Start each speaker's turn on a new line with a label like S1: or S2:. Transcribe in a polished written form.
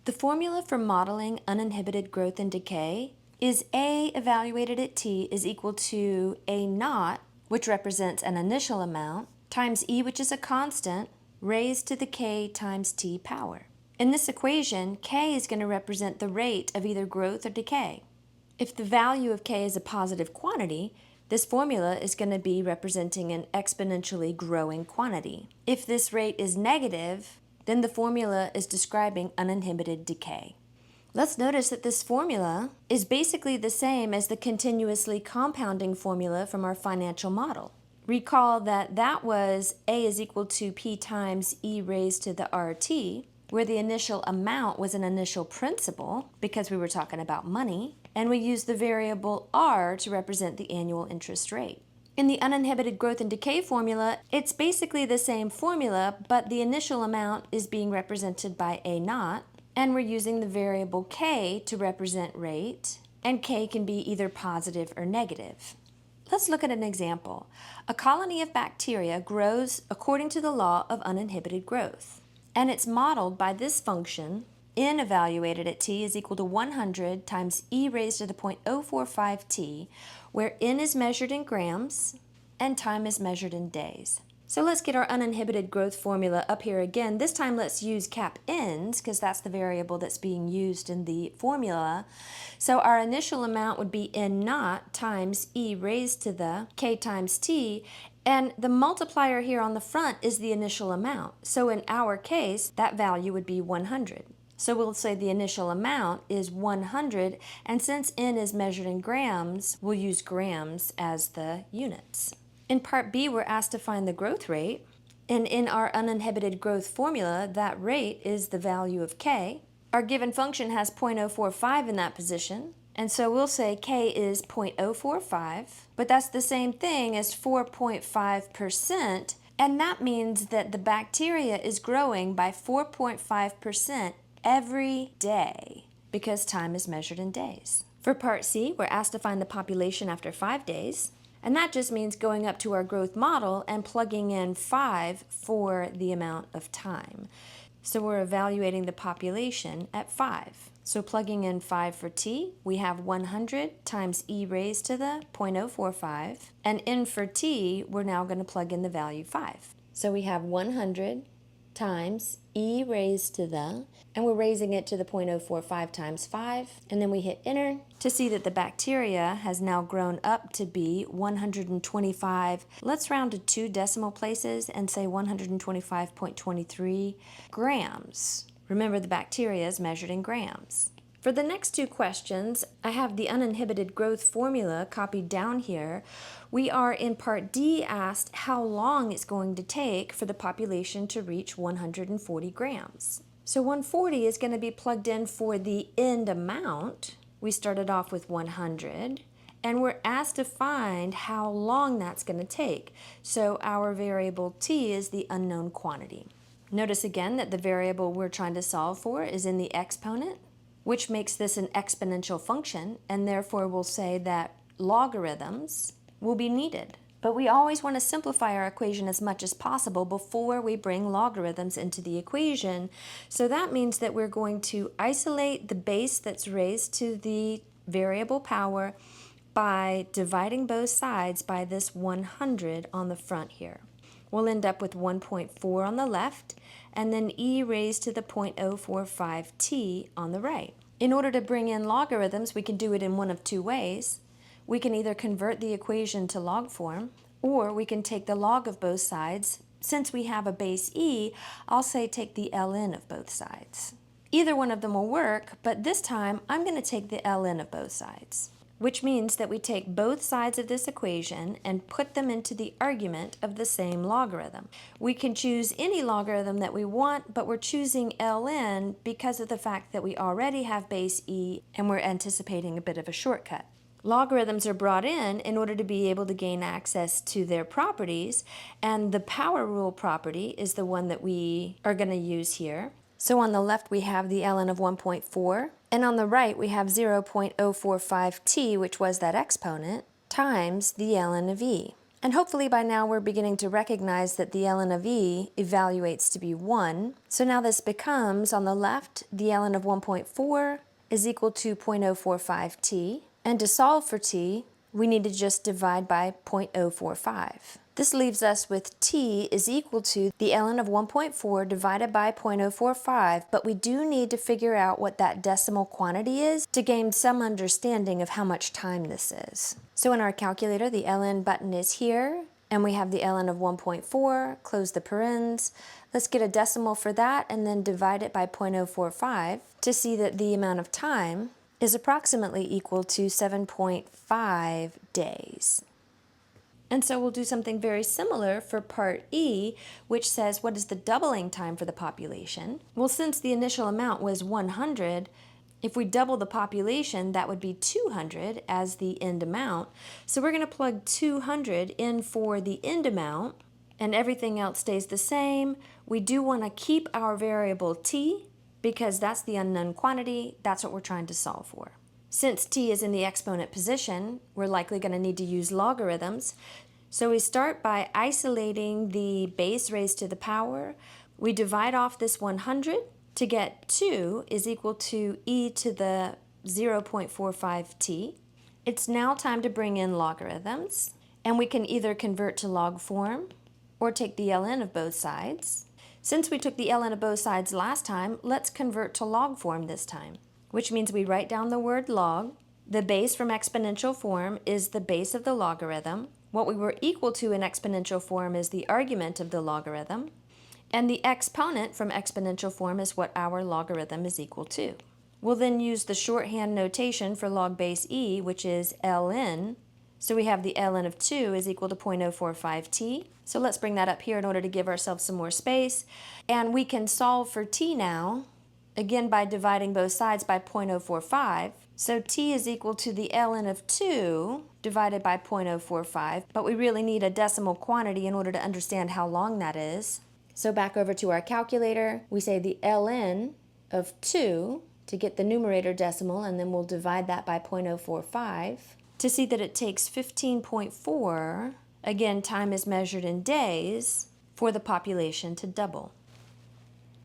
S1: The formula for modeling uninhibited growth and decay is A evaluated at t is equal to A naught, which represents an initial amount, times E, which is a constant, raised to the k times t power. In this equation, k is going to represent the rate of either growth or decay. If the value of k is a positive quantity, this formula is going to be representing an exponentially growing quantity. If this rate is negative, then the formula is describing uninhibited decay. Let's notice that this formula is basically the same as the continuously compounding formula from our financial model. Recall that that was A is equal to P times E raised to the RT, where the initial amount was an initial principal because we were talking about money, and we used the variable R to represent the annual interest rate. In the uninhibited growth and decay formula, it's basically the same formula, but the initial amount is being represented by A naught, and we're using the variable K to represent rate, and K can be either positive or negative. Let's look at an example. A colony of bacteria grows according to the law of uninhibited growth, and it's modeled by this function, N evaluated at t is equal to 100 times e raised to the 0.045 t, where N is measured in grams and time is measured in days. So let's get our uninhibited growth formula up here again. This time let's use cap N's because that's the variable that's being used in the formula. So our initial amount would be N naught times e raised to the k times t, and the multiplier here on the front is the initial amount. So in our case, that value would be 100. So we'll say the initial amount is 100, and since N is measured in grams, we'll use grams as the units. In part B, we're asked to find the growth rate, and in our uninhibited growth formula, that rate is the value of k. Our given function has 0.045 in that position, and so we'll say k is 0.045, but that's the same thing as 4.5%, and that means that the bacteria is growing by 4.5% every day because time is measured in days. For part C, we're asked to find the population after 5 days, and that just means going up to our growth model and plugging in 5 for the amount of time. So we're evaluating the population at 5. So plugging in 5 for t, we have 100 times e raised to the 0.045, and N for t, we're now going to plug in the value 5. So we have 100 times e raised to the, and we're raising it to the 0.045 times 5, and then we hit enter to see that the bacteria has now grown up to be 125, let's round to 2 decimal places and say 125.23 grams. Remember, the bacteria is measured in grams. For the next 2 questions, I have the uninhibited growth formula copied down here. We are in part D asked how long it's going to take for the population to reach 140 grams. So 140 is going to be plugged in for the end amount. We started off with 100, and we're asked to find how long that's going to take. So our variable t is the unknown quantity. Notice again that the variable we're trying to solve for is in the exponent, which makes this an exponential function, and therefore we'll say that logarithms will be needed. But we always want to simplify our equation as much as possible before we bring logarithms into the equation. So that means that we're going to isolate the base that's raised to the variable power by dividing both sides by this 100 on the front here. We'll end up with 1.4 on the left, and then e raised to the 0.045 t on the right. In order to bring in logarithms, we can do it in one of 2 ways. We can either convert the equation to log form, or we can take the log of both sides. Since we have a base e, I'll say take the ln of both sides. Either one of them will work, but this time I'm going to take the ln of both sides, which means that we take both sides of this equation and put them into the argument of the same logarithm. We can choose any logarithm that we want, but we're choosing ln because of the fact that we already have base e and we're anticipating a bit of a shortcut. Logarithms are brought in order to be able to gain access to their properties, and the power rule property is the one that we are going to use here. So on the left we have the ln of 1.4, and on the right we have 0.045t, which was that exponent, times the ln of e. And hopefully by now we're beginning to recognize that the ln of e evaluates to be 1. So now this becomes, on the left, the ln of 1.4 is equal to 0.045 t. And to solve for t, we need to just divide by 0.045. This leaves us with t is equal to the ln of 1.4 divided by 0.045, but we do need to figure out what that decimal quantity is to gain some understanding of how much time this is. So in our calculator, the ln button is here, and we have the ln of 1.4, close the parens. Let's get a decimal for that and then divide it by 0.045 to see that the amount of time is approximately equal to 7.5 days. And so we'll do something very similar for part E, which says what is the doubling time for the population? Well, since the initial amount was 100, if we double the population, that would be 200 as the end amount. So we're going to plug 200 in for the end amount, and everything else stays the same. We do want to keep our variable t, because that's the unknown quantity. That's what we're trying to solve for. Since t is in the exponent position, we're likely going to need to use logarithms. So we start by isolating the base raised to the power. We divide off this 100 to get 2 is equal to e to the 0.45t. It's now time to bring in logarithms, and we can either convert to log form or take the ln of both sides. Since we took the ln of both sides last time, let's convert to log form this time, which means we write down the word log. The base from exponential form is the base of the logarithm. What we were equal to in exponential form is the argument of the logarithm. And the exponent from exponential form is what our logarithm is equal to. We'll then use the shorthand notation for log base e, which is ln. So we have the ln of 2 is equal to 0.045t. So let's bring that up here in order to give ourselves some more space. And we can solve for t now, again by dividing both sides by 0.045. So t is equal to the ln of 2 divided by 0.045, but we really need a decimal quantity in order to understand how long that is. So back over to our calculator, we say the ln of 2 to get the numerator decimal, and then we'll divide that by 0.045 to see that it takes 15.4, again time is measured in days, for the population to double.